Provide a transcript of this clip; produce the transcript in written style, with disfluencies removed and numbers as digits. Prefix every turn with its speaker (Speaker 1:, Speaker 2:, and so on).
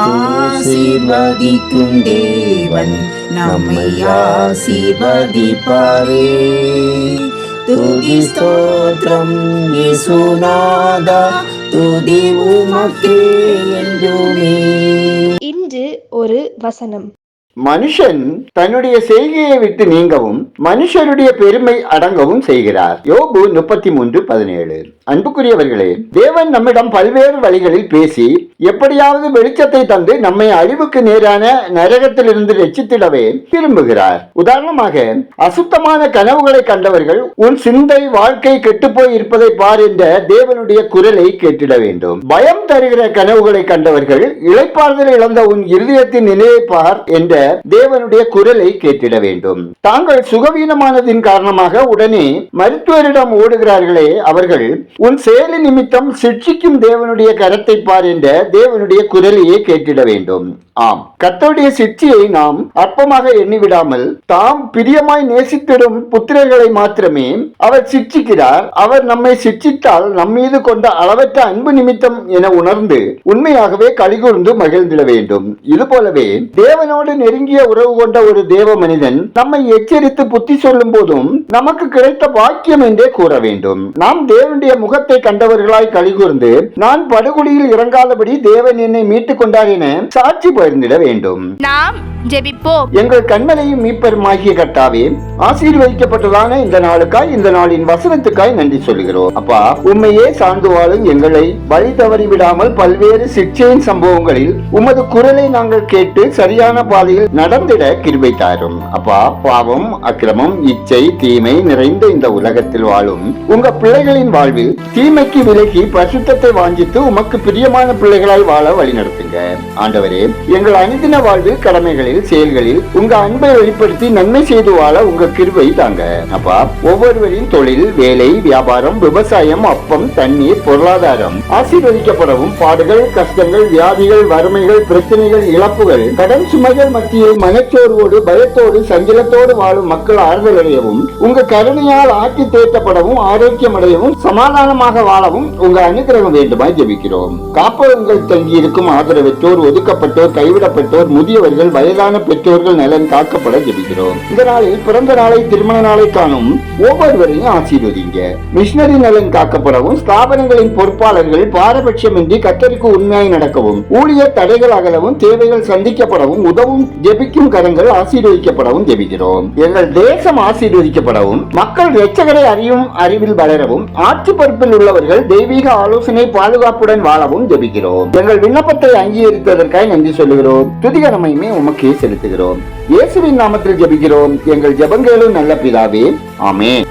Speaker 1: ஆசீர்வதிக்கும் தேவன் நம்மை ஆசீர்வதிப்பாரே. துதி ஸ்தோத்திரம் இயேசுநாதா, துதி உமக்கே என்றுமே.
Speaker 2: இன்று ஒரு வசனம்.
Speaker 3: மனுஷன் தன்னுடைய செய்கையை விட்டு நீங்கவும் மனுஷருடைய பெருமை அடங்கவும் செய்கிறார். யோபு 33:17. அன்புக்குரியவர்களே, தேவன் நம்மிடம் பல்வேறு வழிகளில் பேசி எப்படியாவது வெளிச்சத்தை தந்து நம்மை அழிவுக்கு நேரான நரகத்திலிருந்து ரட்சித்திடவே விரும்புகிறார். உதாரணமாக, அசுத்தமான கனவுகளை கண்டவர்கள் உன் சிந்தை வாழ்க்கை கெட்டுப்போய் இருப்பதை பார் என்ற தேவனுடைய குரலை கேட்டிட வேண்டும். பயம் தருகிற கனவுகளை கண்டவர்கள் இளைப்பாறுதல் இழந்த உன் இருதயத்தின் நிலையை பார் என்ற தேவனுடைய குரலை கேட்டிட வேண்டும். தாங்கள் சுகவீனமானதின் காரணமாக உடனே மருத்துவரிடம் ஓடுகிறார்களே, அவர்கள் உன் செயலி நிமித்தம் சிட்சிக்கும் தேவனுடைய கரத்தை பார் என்ற தேவனுடைய குரலையே கேட்டிட வேண்டும். ஆம், கர்த்தருடைய சிட்சியை நாம் அற்பமாக எண்ணிவிடாமல் தாம் பிரியமாய் நேசித்திடும் புத்திரர்களை மாத்திரமே அவர் சிட்சிக்கிறார். அவர் நம்மை சிட்சித்தால் நம்மீது கொண்ட அளவற்ற அன்பு நிமித்தம் என உணர்ந்து உண்மையாகவே கலிகூர்ந்து மகிழ்ந்திட வேண்டும். இது போலவே தேவனோடு நெருங்கிய உறவு கொண்ட ஒரு தேவ மனிதன் நம்மை எச்சரித்து புத்தி சொல்லும் போதும் நமக்கு கிடைத்த பாக்கியம் என்றே கூற வேண்டும். நாம் தேவனுடைய முகத்தை கண்டவர்களாய் கலிகூர்ந்து நான் படுகொலியில் இறங்காதபடி தேவன் என்னை மீட்டுக் கொண்டார் என சாட்சி பகிர்ந்திட வேண்டும்.
Speaker 2: நாம் ஜெபிப்போம்.
Speaker 3: எங்கள் கண்மலையும் மீட்பருமாகிய கர்த்தாவே, ஆசீர்வதிக்கப்பட்டதான இந்த நாளுக்காய், இந்த நாளின் வசனத்துக்காய் நன்றி சொல்கிறோம். அப்பா, உண்மையே சார்ந்து வாழும் எங்களை வழி தவறி விடாமல் பல்வேறு சிக்ஷையின் சம்பவங்களில் உமது குரலை நாங்கள் கேட்டு சரியான பாதையில் நடந்திட கிருபை தாரும். அப்பா, பாவம், அக்கிரமம், இச்சை, தீமை நிறைந்த இந்த உலகத்தில் வாழும் உங்க பிள்ளைகளின் வாழ்வில் தீமைக்கு விலகி பரிசுத்தத்தை வாஞ்சித்து உமக்கு பிரியமான பிள்ளைகளாய் வாழ வழி நடத்துங்க. ஆண்டவரே, எங்கள் அனுதின வாழ்வில் கடமைகளில் செயல்களில் உங்க அன்பை வெளிப்படுத்தி நன்மை செய்து வாழ உங்க கிருபை தாங்க. அப்பா, ஒவ்வொருவரின் தொழில், வேலை, வியாபாரம், விவசாயம், அப்பம், தண்ணீர், பொருளாதாரம் ஆசீர்வதிக்கப்படவும், பாடுகள், கஷ்டங்கள், வியாதிகள், வறுமைகள், பிரச்சனைகள், இழப்புகள், கடன் சுமைகள் மத்தியில் மனச்சோர்வோடு, பயத்தோடு, சஞ்சலத்தோடு வாழும் மக்கள் ஆறுதல் அடையவும், உங்க கருணையால் ஆட்சி தேற்றப்படவும், ஆரோக்கியம் அடையவும், சமாதானமாக வாழவும் உங்க அனுகிரகம் வேண்டுமாய் ஜெபிக்கிறோம். காப்பகங்கள் தங்கி இருக்கும் ஆதரவற்றோர், ஒதுக்கப்பட்டோர், கைவிடப்பட்டோர், முதியவர்கள், வயதான பெற்றோர்கள் நலன் காக்கப்பட ஜெபிக்கிறோம். இந்த நாளில் பிறந்த நாளை, திருமண நாளை காணும் ஒவ்வொருவரையும் ஆசீர்வதிங்க. மிஷனரி நலன் காக்கப்படவும், ஸ்தாபனங்களின் பொறுப்பாளர்கள் பாரபட்சமின்றி கர்த்தருக்கு உண்மையாய் நடக்கவும், ஊழியர் தடைகள் அகலவும், தேவைகள் சந்திக்கப்படவும், உதவும் ஜெபிக்கும் கரங்கள் ஆசீர்வதிக்கப்படவும் ஜெபிக்கிறோம். எங்கள் தேசம் ஆசீர்வதிக்கப்படவும், மக்கள் இரட்சகரை அறியும் அறிவில் வளரவும், ஆட்சி பொறுப்பில் உள்ளவர்கள் தெய்வீக ஆலோசனை பாதுகாப்புடன் வாழவும் ஜெபிக்கிறோம். எங்கள் விண்ணப்பத்தை அங்கீகரித்ததற்காக நன்றி சொல்லுகிறோம். துதிகரமையுமே உமக்கே செலுத்துகிறோம். இயேசுவின் நாமத்தில் ஜெபிக்கிறோம் எங்கள் ஜெபங்களும் நல்ல பிதாவே, ஆமென்.